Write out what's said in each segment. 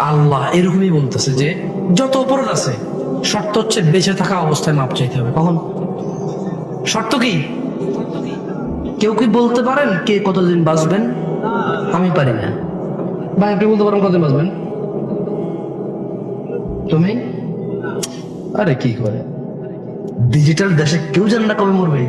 আল্লাহ এরকমই বলতেছে যে যত অপরাধ আছে শর্ত হচ্ছে বেঁচে থাকা অবস্থায় মাপ চাইতে হবে। কখন? শর্ত কি? কেউ কি বলতে পারেন কে কতদিন বাঁচবেন? আমি পারি না। ভাই আপনি বলতে পারেন কতদিন বাঁচবেন? তুমি? আরে কি করে, ডিজিটাল দেশে কেউ জানে না কবে মরবে।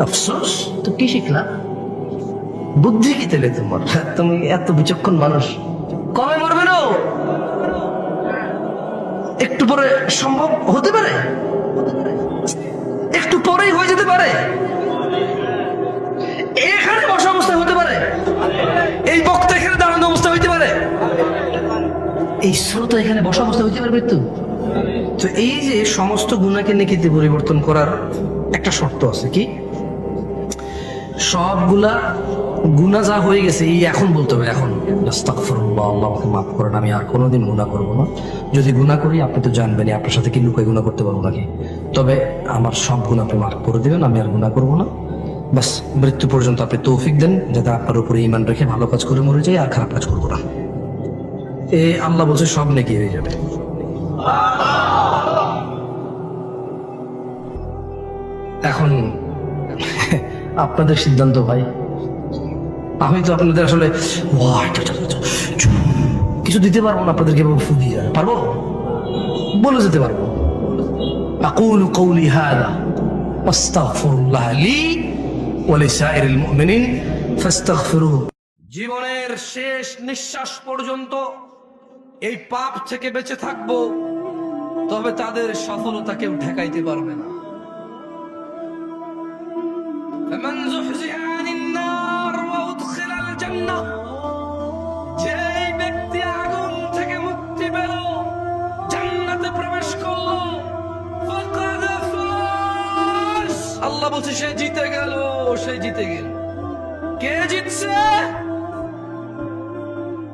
আফসোস, তো কি শিখলা? বুদ্ধি কি তেলে তোমার? তুমি এত বিচক্ষণ মানুষ, কবে মরবে না একটু পরে সম্ভব হতে পারে, একটু পরেই হয়ে যেতে পারে, এখানে বসা অবস্থায় হতে পারে, এই বক্তা এখানে দাঁড়ানো অবস্থা হইতে পারে, এই শ্রোতা এখানে বসা অবস্থা হইতে পারে মৃত্যু। তো এই যে সমস্ত গুণাকে নেকিতে পরিবর্তন করার একটা শর্ত আছে কি? সবগুলা গুনাহ যা হয়ে গেছে এই এখন বলতে হবে, এখন আস্তাগফিরুল্লাহ, আল্লাহ আমাকে মাফ করেন, আমি আর কোনোদিন গুনাহ করবো না। যদি গুনাহ করি আপনি তো জানবেনই, আপনার সাথে কি লুকাই গুনাহ করতে পারবো নাকি? তবে আমার সব গুনাহ আপনি মাফ করে দিবেন, আমি আর গুনাহ করবো না। বাস মৃত্যু পর্যন্ত আপনি তৌফিক দেন যাতে আপনার উপরে ঈমান রেখে ভালো কাজ করে মরে যাই, আর খারাপ কাজ করবো না। এ আল্লাহ বলছে সব নেকি হয়ে যাবে। এখন আপনাদের সিদ্ধান্ত ভাই, আমি তো আপনাদের আসলে কিছু দিতে পারবো না, আপনাদেরকে ফু দিয়ে পারবো, বলে যেতে পারবো। আকুলু কওলি হাযা ওয়াস্তাগফিরুল্লাহ লি ওয়া লিসাইরিল মুমিনিন ফাস্তাগফিরুহু। জীবনের শেষ নিঃশ্বাস পর্যন্ত এই পাপ থেকে বেঁচে থাকবো, তবে তাদের সফলতা কেউ ঠেকাইতে পারবে না। فمن زحزح عن النار وأدخل الجنة, যেই ব্যক্তি আগুন থেকে মুক্তি পেল, জান্নাতে প্রবেশ করলো, ফাকাদ ফাজ, আল্লাহ বলছে সে জিতে গেল, সে জিতে গেল। কে জিতছে?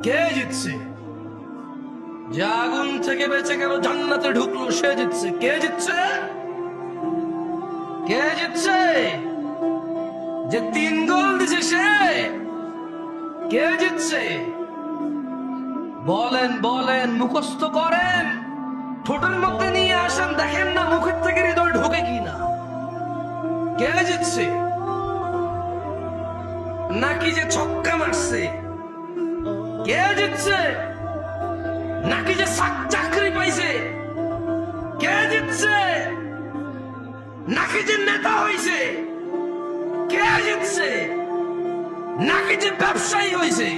কে জিতছে? যে আগুন থেকে বেঁচে গেল, জান্নাতে ঢুকলো, সে জিতছে। কে জিতছে? কে জিতছে? যে 3 গোল দিছে সে। কে জিতছে? বলেন বলেন, মুখস্থ করেন, ঠোঁটের মধ্যে নিয়ে আসেন, দেখেন না মুখের থেকে হৃদয় ঢোকে কিনা। কে জিতছে? নাকি যে ছক্কা মারছে? কে জিতছে? নাকি যে চাকরি পাইছে? কে জিতছে? নাকি যে নেতা হইছে? কে জিতছে? নাকি যে ব্যবসায়ী হয়েছে?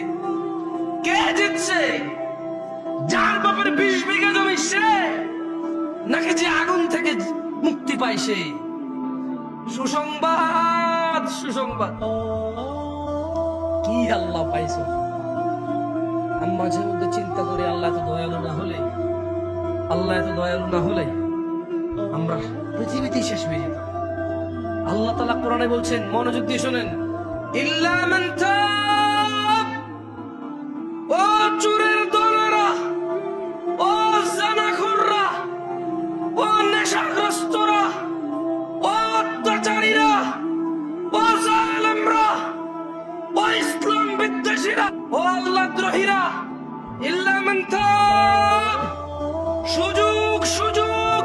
কে জিতছে? যার বাপের 20 বিঘা জমি সে, নাকি যে আগুন থেকে মুক্তি পাইছে? সুসংবাদ, সুসংবাদ। কি আল্লাহ পাইছে? আমি মাঝে মধ্যে চিন্তা করি, আল্লাহ এত দয়ালু না হলে, আল্লাহ এত দয়ালু না হলে আমরা পৃথিবীতেই শেষ হয়ে যেতাম। আল্লাহ তাআলা কোরআনে বলছেন, মনোযোগ দিয়ে শুনেন, ইল্লা মান তাব, ও চোরের দলেরা, ও জানাখোররা, ও নেশাগ্রস্তরা, ও অত্যাচারীরা, ও জালেমরা, ও ইসলাম বিদ্বেষীরা, ও আল্লাহদ্রোহীরা, ইল্লা মান তাব, সুযোগ, সুযোগ,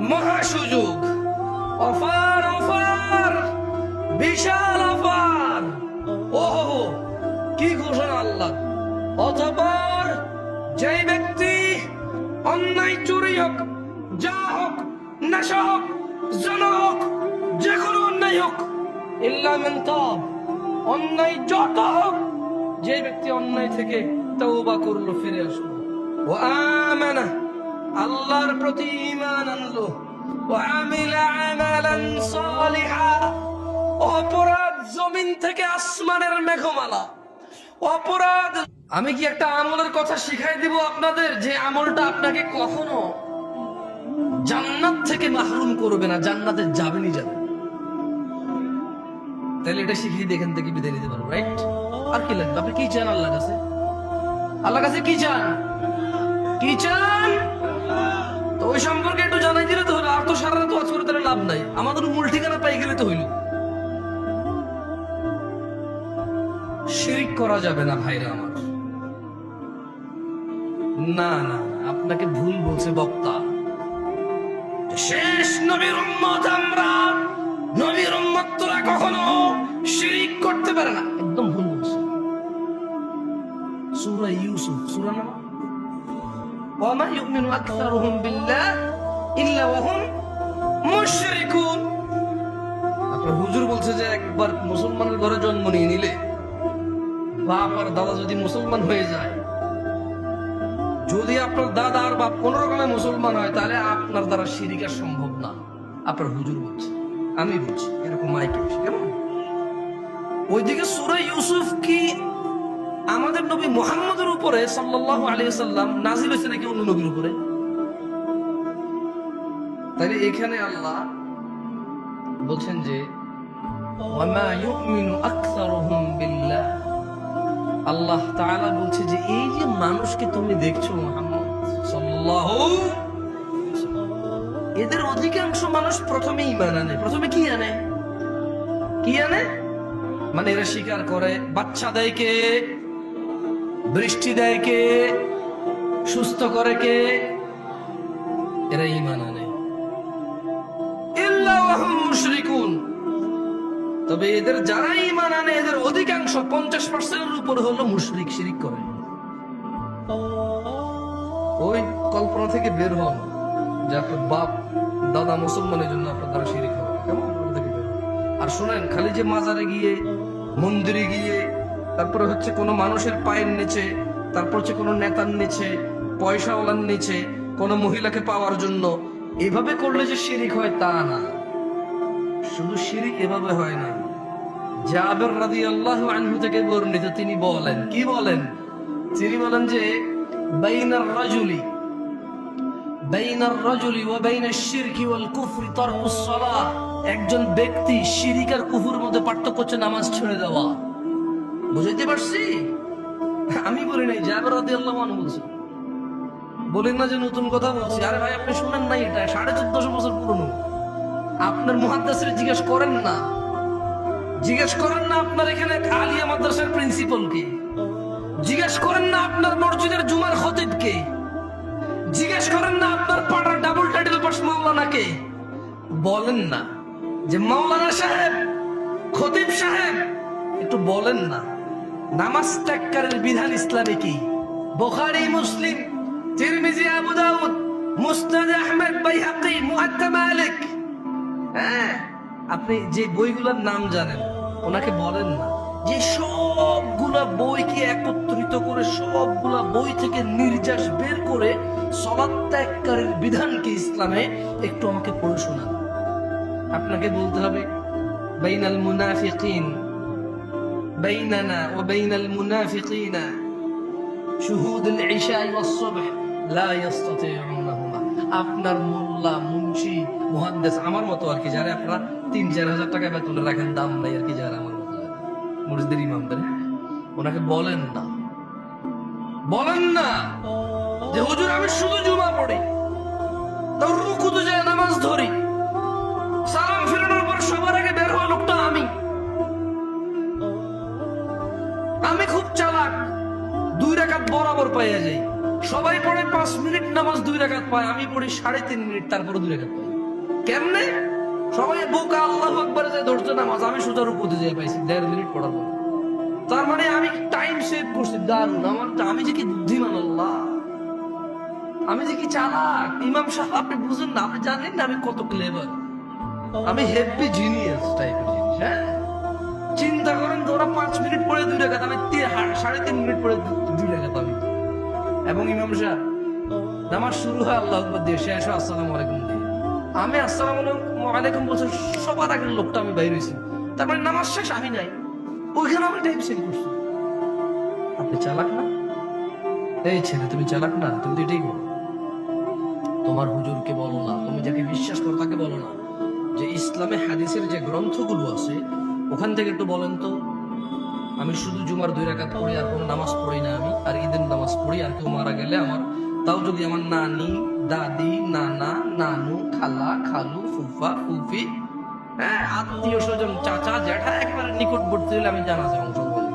মহা সুযোগ, অফার, অফার, বিশাল অফার। ও কি ঘোষণা আল্লাহ! অতঃপর যেই ব্যক্তি অন্যায়, চুরি হোক, যা হোক, নেশা হোক, জানা হোক, যে কোনো অন্যায় হোক, ইল্লা মান তাব, অন্যায় যত হোক, যে ব্যক্তি অন্যায় থেকে তওবা করলো, ফিরে আসলো, ও আমানা, আল্লাহর প্রতি ঈমান আনলো, অপরাধ জমিন থেকে আসমানের মেঘমালা, অপরাধ। আমি কি একটা আমলের কথা শিখাই দিব আপনাদের, যে আমলটা আপনাকে কখনো জান্নাত থেকে মাহরুম করবে না, জান্নাতে যাবেনই যাবেন। তাহলে এটা শিখিয়ে দেখেন থেকে বিদায় নিতে পারবো, রাইট? আর কি লাগবে? আপনি কি চান আল্লাহর কাছে? আল্লাহর কাছে কি চান? কি চান? তো ওই সম্পর্কে একটু জানাই দিলে তো হলো। আর তো সারা রাত ওয়াজ করে তাহলে লাভ নাই, আমাদের মূল ঠিকানা পাই গেলে তো হইল। শিরক করা যাবে না ভাইরা আমার। না না, আপনাকে ভুল বলছে বক্তা। শেষ নবীর উম্মত আমরা, নবীর উম্মত তোরা কখনো শিরিক করতে পারে না, একদম ভুল বলছে। সূরা ইউসুফ সূরা নাম ওয়া মা ইউমিনু আকসারুহুম বিল্লাহ ইল্লা ওয়া হুম মুশরিকুন। আপনার হুজুর বলছে যে একবার মুসলমানের ঘরে জন্ম নিয়ে নিলে বাপ আর দাদা যদি মুসলমান হয়ে যায়, যদি আপনার দাদা আর বাপ কোন রকমের মুসলমান হয়, তাহলে আপনার দ্বারা শিরিক আর সম্ভব না। আপনার হুজুর বলছে, আমি বলছি, এরকম মাইকে কেমন। ওইদিকে সূরা ইউসুফ কি আমাদের নবী মুহাম্মদের উপরে সাল্লাল্লাহু আলাইহি ওয়াসাল্লাম নাযিল হয়েছে নাকি অন্য নবীর উপরে? তাহলে এখানে আল্লাহ বলছেন যে ওয়া মা ইউমিনু আকসারুহুম বিল্লাহ, আল্লাহ তাআলা বলছে যে এই যে মানুষকে তুমি দেখছো মুহাম্মদ সাল্লাল্লাহু, এদের অধিকাংশ মানুষ প্রথমে ঈমান আনে। প্রথমে কি আনে? কি আনে? মানে এরা স্বীকার করে বাচ্চা দেয় কে, বৃষ্টি দেয় কে, সুস্থ করে কে, এরা ঈমান আনে। ইল্লা ওয়া হুম মুশরিকুন, তবে এদের যারা ঈমান আনে এদের অধিকাংশ 50%-এর উপর হলো মুশরিক, শিরিক করে। ওই কল্পনা থেকে বের হন যে আপনার বাপ দাদা মুসলমানের জন্য আপনার দ্বারা শিরিক হবে, কেমন থেকে বের হন। আর শুনেন, খালি যে মাজারে গিয়ে, মন্দিরে গিয়ে, তারপরে হচ্ছে কোনো মানুষের পায়ের নিচে, তারপর হচ্ছে কোনো নেতার নিচে, পয়সাওয়ালার নিচে, কোনো মহিলাকে পাওয়ার জন্য এভাবে করলে যে শিরিক হয় তা না। শুধু শিরিক এভাবে হয় না। জাবের রাদিয়াল্লাহু আনহু থেকে বর্ণিত, তিনি বলেন, কি বলেন? তিনি বলেন যে বাইনার রাজুলি ওয়া বাইনাশ শিরকি ওয়াল কুফরি তারকুস সালাহ, একজন ব্যক্তি শিরিক আর কুফরের মধ্যে পার্থক্য হচ্ছে নামাজ ছেড়ে দেওয়া। বুঝাইতে পারছি? আমি বলি নাই, জাবের রাদিয়াল্লাহু আনহু বলছেন। বলেন না যে নতুন কথা বলছি। আরে ভাই, আপনি শুনেন না, এটা 1450 বছর পুরনো। আপনার মুহাদ্দিসের জিজ্ঞেস করেন না, জিজ্ঞেস করেন না আপনার এখানে আলিয়া মাদ্রাসার প্রিন্সিপাল কে, জিজ্ঞেস করেন না আপনার মসজিদের জুমার খতিব কে, জিজ্ঞেস করেন না আপনার পাড়ার ডাবল টাইটেল পাস মাওলানা কে। বলেন না যে মাওলানা সাহেব, খতিব সাহেব, একটু বলেন না নামাজ ত্যাগের বিধান ইসলামে কি? বুখারী, মুসলিম, তিরমিজি, আবু দাউদ, মুসনাদ আহমদ, বাইহাকী, মুআত্তা মালিক, হ্যাঁ, আপনি যে বইগুলোর নাম জানেন ওনাকে বলেন না যে সবগুলা বইকে একত্রিত করে সবগুলা বই থেকে নির্যাস বের করে সালাত ত্যাগের বিধানকে ইসলামে একটু আমাকে পড়ে শোনান। আপনাকে বলতে হবে বাইনাল মুনাফিকিন, বাইনানা ওয়া বাইনাল মুনাফিকিনা শুহুদুল ইশা ওয়াস সুবহ লা ইস্তাতিউনাহুমা। আপনার মোল্লা, মুন্সি, মুহাদ্দিস আমার মতো আর কি, যারা আপনারা 3-4 হাজার টাকা বেতনে রাখেন, দাম নাই আর কি, যারা আমার মতো মসজিদের ইমামদের, ওনাকে বলেন না যে হুজুর আমি শুধু জুমা পড়ি, তাও রুকুতে যায় নামাজ ধরি, সালাম ফেরানোর পর সবার আগে বের হওয়া লোকটা আমি খুব চালাক, 2 রাকাত বরাবর পাইয়া যাই। সবাই পড়ে 5 মিনিট নামাজ 2 রাকাত পায়, আমি পড়ি 3.5 মিনিট, তারপরে 2 রাকাত পাই। কেমনে? সবাই বোকা আল্লাহু আকবার যায় ধরছে নামাজ, আমি সোজা রুকুতে যাই পাইছি 1.5 মিনিট পড়ার পর। তার মানে আমি টাইম সেভ করছি, দারুণ। আমি যে কি বুদ্ধিমান, আল্লাহ, আমি যে কি চালাক। ইমাম সাহেব আপনি বুঝেন না, আপনি জানেন না আমি কত ক্লেভার, আমি হেভি জিনিয়াস টাইপের জিনিস। হ্যাঁ, চিন্তা করেন তো, ওরা 5 মিনিট পড়ে 2 রাকাত, আমি 3.5 মিনিট পড়ে 2 রাকাত আমি। এবং ইমাম সাহেব নামাজ শুরু হয় আল্লাহু আকবার দিয়ে, শেষ হয় আসসালামু আলাইকুম দিয়ে। আমি আসসালামু আলাইকুম বলছি, সবার আগের লোকটা আমি বাইরে হয়েছি, তার মানে নামাজ শেষ, আমি নাই ওইখানে, আমি টাইম সেভ করছি। আপনি চালাক না? এই ছেলে, তুমি চালাক না? তুমি তো এটাই করো। তোমার হুজুরকে বলো না, তুমি যাকে বিশ্বাস করো তাকে বলো না যে ইসলামে হাদিসের যে গ্রন্থগুলো আছে ওখান থেকে একটু বলেন তো, আমি শুধু জুমার 2 রাকাত পড়ি, আর কোনো নামাজ পড়ি না আমি, আর ঈদের নামাজ পড়ি, আর কেউ মারা গেলে আমার, তাও যদি আমার নানি, দাদি, নানা, নানু, খালা, খালু, ফুফা, ফুফি, হ্যাঁ, আত্মীয় স্বজন, চাচা, জ্যাঠা, একেবারে নিকটবর্তী হলে আমি জানাজায় অংশগ্রহণ।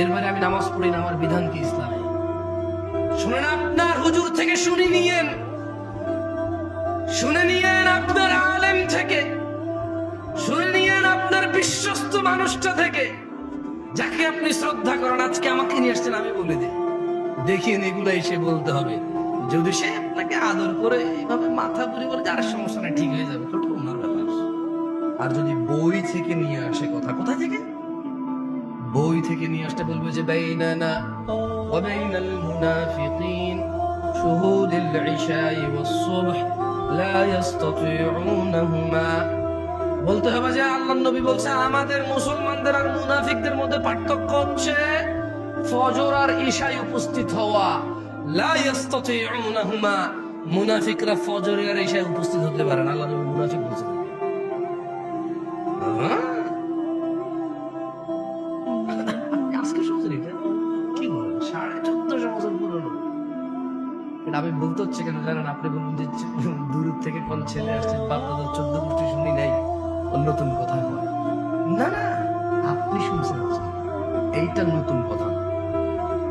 এর মানে আমি নামাজ পড়ি না, আমার বিধান কি ইসলামে? শুনেন, আপনার হুজুর থেকে শুনে নিয়েন, শুনে নিয়েন আপনার আলেম থেকে, শুনে নিয়েন আপনার বিশ্বস্ত মানুষটা থেকে, যাকে আপনি শ্রদ্ধা করেন। আজকে আমাকে নিয়ে আসছেন, আমি বলে দিই, দেখিয়ে এগুলো এসে বলতে হবে। যদি সে আপনাকে আদর করে এইভাবে মাথা ঘুরে বলে যার সমস্যা নেই, ঠিক হয়ে যাবে, ছোট ওনার ব্যাপার। আর যদি বই থেকে নিয়ে আসে কথা, কোথায় থেকে? বই থেকে নিয়ে আসতে বলবে যে বাইনানা ওয়া বাইনাল মুনাফিকিন শুহুদুল ইশা'i ওয়াস সুবহ লা ইস্তাতিউনাহুমা। বলতে হবে যে আল্লাহর নবী বলছে আমাদের মুসলমানদের আর মুনাফিকদের মধ্যে পার্থক্য হচ্ছে ফজর আর ইশায় উপস্থিত হওয়া। লা ইস্তাতিউনাহুমা, মুনাফিকরা ফজর আর ইশায় উপস্থিত হতে পারে না। আল্লাহর নবী মুনাফিক বলছেন। আজকে শুনছেন এটা কি বলেন? 1450 বছর পুরনো। এটা আমি বলতে হচ্ছে কেন জানেন? আপনি বলুন যে দূর থেকে কোন ছেলে আসছে, বাপ দাদা 14 গোষ্ঠী শুনি নাই, নতুন কথা বলে। না না, আপনি শুনছেন এইটা নতুন কথা।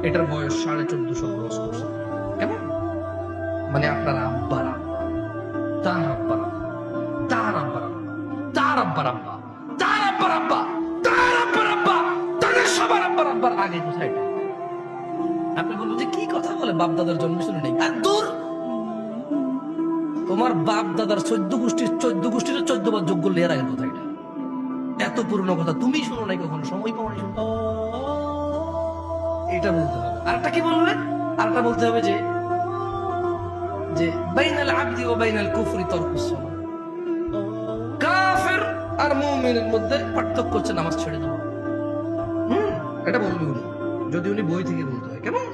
এটার বয়স 1450 ক্রস করছে। কেমন? মানে আপনার আব্বার আব্বা, তার আব্বার আব্বা, তার আব্বার আব্বা, তার আব্বার আব্বা, তার আব্বার আব্বা, তার আব্বার আব্বা, তাদের সবার আব্বার আব্বার আগে কোথায়? আপনি বলবেন যে কি কথা বলে, বাপ দাদার জন্ম শুনে নেই। আর দূর, তোমার বাপ দাদার 14 গোষ্ঠীর 14 বার যোগ্য লেয়ার আগের কথা। এটা এত পুরনো কথা তুমি শুনো নাই কখনো, সময় পাও নাই শুনো। এটা বলতে হবে। আরেকটা কি বলবে? আরেকটা বলতে হবে যে যে বাইনাল আবদি ওয়া বাইনাল কুফরি তারকুস সালাত। কাফের আর মুমিনের মধ্যে পার্থক্য হচ্ছে নামাজ ছেড়ে দেওয়া। এটা বলবে উনি, যদি উনি বই থেকে বলতে হয়। কেমন?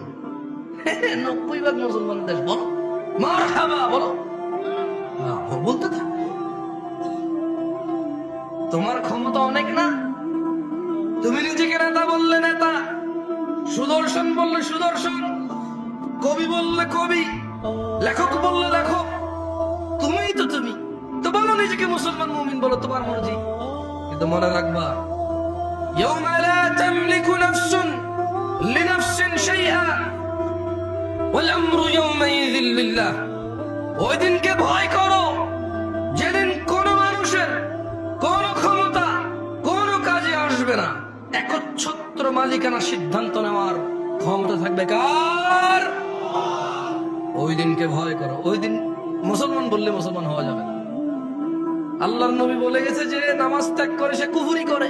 90% মুসলমান দেশ, বলো মারহাবা, বলো বলতে থাক। তোমার ক্ষমতা অনেক না, তুমি নিজেকে নেতা বললে নেতা, সুদর্শন বললে সুদর্শন, কবি বললে কবি, লেখক বললে লেখক, তুমিই তো তুমি। তো বলো নিজেকে মুসলমান মুমিন বলো, তোমার মর্জি। কিন্তু মনে রাখবা, ইয়াউমা লা তামলিকু নাফসুন লিনাফসিন শাইআ ওয়াল আমরু ইয়াউমাইযিন লিল্লাহ। ওই দিনকে ভয় করো যেদিন কোন মানুষের কোন ক্ষমতা কোন কাজে আসবে না। একচ্ছত্র মালিকানা সিদ্ধান্ত নেওয়ার ক্ষমতা থাকবে কার? ওই দিনকে ভয় করো। ওই দিন মুসলমান বললে মুসলমান হওয়া যাবে না। আল্লাহর নবী বলে গেছে যে নামাজ ত্যাগ করে সে কুফরি করে।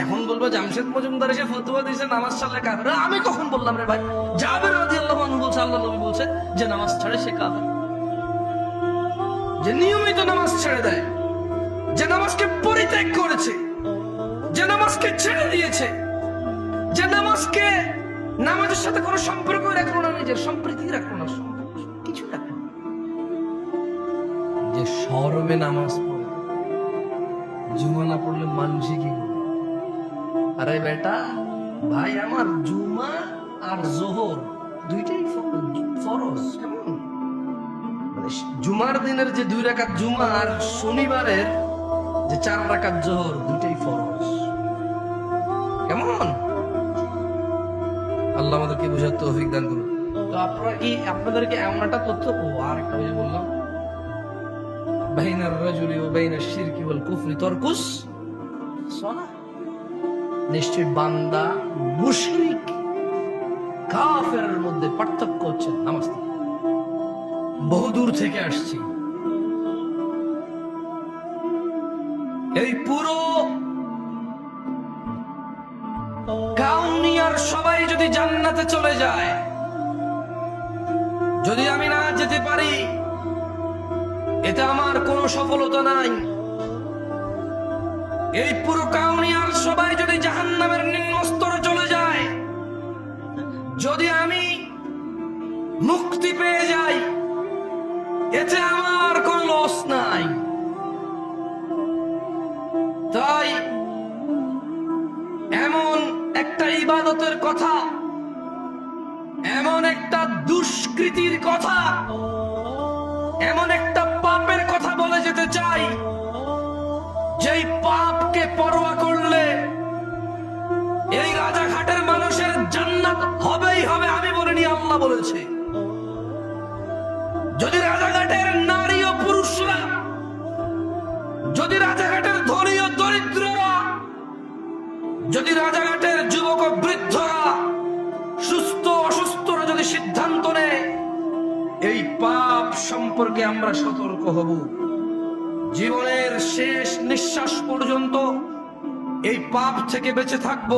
এখন বলবো জামশেদ মজুমদার এসে ফতোয়া দিয়েছে নামাজ ছাড়লে কাফের। আমি কখন বললাম রে ভাই? জাবের রাদিয়াল্লাহু আনহু বলছে আল্লাহর নবী বলছে যে নামাজ ছাড়ে সে কাফের। যে নিয়মিত নামাজ ছেড়ে দেয়, যে নামাজকে পরিত্যাগ করেছে, যে নামাজকে ছেড়ে দিয়েছে, যে নামাজকে নামাজের সাথে কোনো সম্পর্ক রাখলো না, নিজের সম্প্রীতি রাখলো না, কিছু রাখলো না, যে শরমে নামাজ পড়ে, জুমা না পড়লে মানুষই কি করবে? আরে বেটা ভাই আমার, জুমা আর জোহর দুইটাই ফরজ। কেমন? জুমার দিনের যে 2 রাকাত জুমা আর শনিবারের যে 4 রাকাত জোহর, দুইটাই ফরজ। কেমন? আল্লাহ আমাদেরকে বুঝার তৌফিক দান করুন। তো আপনারা কি, আপনাদেরকে এমন একটা তথ্য, আর একটা ওই যে বললাম বাইনার রাজুলি ওয়া বাইনাশ শিরকি ওয়াল কুফরি তারকুস সালাহ। নিশ্চয় বান্দা মুশরিক কাফেরের মধ্যে পার্থক্য হচ্ছে নামাজ। বহুদূর থেকে আসছি, এই পুরো কাউনিয়ার সবাই যদি জান্নাতে চলে যায়, যদি আমি না যেতে পারি, এতে আমার কোনো সফলতা নাই। এই পুরো কাউনিয়ার সবাই যদি জাহান্নামের নিম্ন স্তরে চলে যায়, যদি আমি মুক্তি পেয়ে যাই, এতে আমার কোন লস নাই। তাই এমন একটা ইবাদতের কথা, এমন একটা দুষ্কৃতির কথা, এমন একটা পাপের কথা বলে যেতে চাই, যেই পাপকে পরোয়া করলে এই রাজাঘাটের মানুষের জান্নাত হবেই হবে। আমি বলিনি, আল্লাহ বলেছে। যদি রাজাঘাটের নারী ও পুরুষরা, যদি রাজাঘাটের ধনী ও দরিদ্ররা, যদি রাজাঘাটের যুবক ও বৃদ্ধরা, সুস্থ অসুস্থরা যদি সিদ্ধান্ত নেয় এই পাপ সম্পর্কে আমরা সতর্ক হব, জীবনের শেষ নিঃশ্বাস পর্যন্ত এই পাপ থেকে বেঁচে থাকব,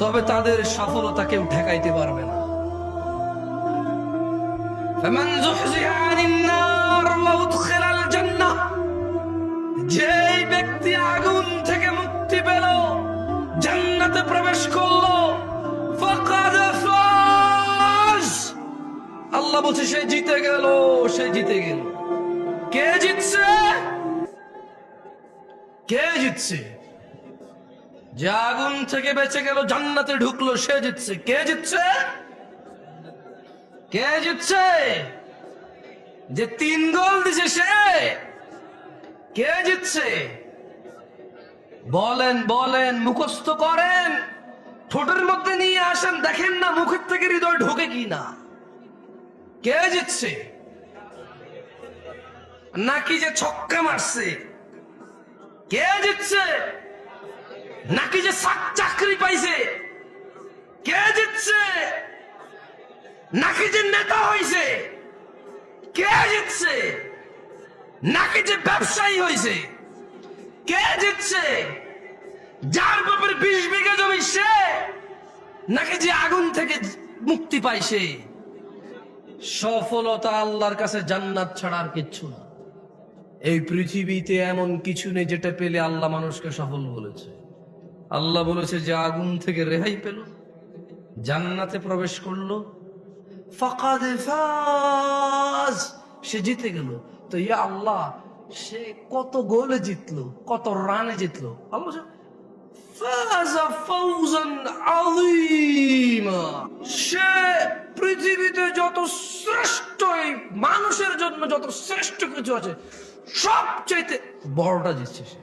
তবে তাদের সফলতা কেউ ঠেকাইতে পারবে না। فمن زحزح عن النار وأدخل الجنة, যেই ব্যক্তি আগুন থেকে মুক্তি পেল, জান্নাতে প্রবেশ করলো, ফাকাদ ফাজ, আল্লাহ বলছে সে জিতে গেল, সে জিতে গেল। কে জিতছে? কে জিতছে? যে আগুন থেকে বেঁচে গেল, জান্নাতে ঢুকলো, সে জিতছে। কে জিতছে? কে জিতছে? যে 3 গোল দিছে সে। কে জিতছে? বলেন বলেন, মুখস্থ করেন, ঠোঁটের মধ্যে নিয়ে আসেন, দেখেন না মুখের থেকে হৃদয় ঢোকে কি না। কে জিতছে? নাকি যে ছক্কা মারছে? কে জিতছে? নাকি যে চাকরি পাইছে? কে জিতছে? নাকি যে নেতা হইছে? কে জিতছে? নাকি যে ব্যবসায়ী হইছে? কে জিতছে? যার বাপের 20 বিঘা জমি সে, নাকি যে আগুন থেকে মুক্তি পাইছে? সফলতা আল্লাহর কাছে জান্নাত ছাড়া আর কিচ্ছু না। এই পৃথিবীতে এমন কিছু নেই যেটা পেলে আল্লাহ মানুষকে সফল বলেছে। আল্লাহ বলেছে যে আগুন থেকে রেহাই পেল, জান্নাতে প্রবেশ করলো, ফাকাদ ফাজ, সে জিতে গেল। তো ইয়া আল্লাহ, সে কত গোলে জিতলো, কত রানে জিতলো? আল্লাহ বলছে ফাজা ফাউজান আযীমা, সে পৃথিবীতে যত শ্রেষ্ঠ, এই মানুষের জন্য যত শ্রেষ্ঠ কিছু আছে সবচাইতে বড়টা জিতছে সে।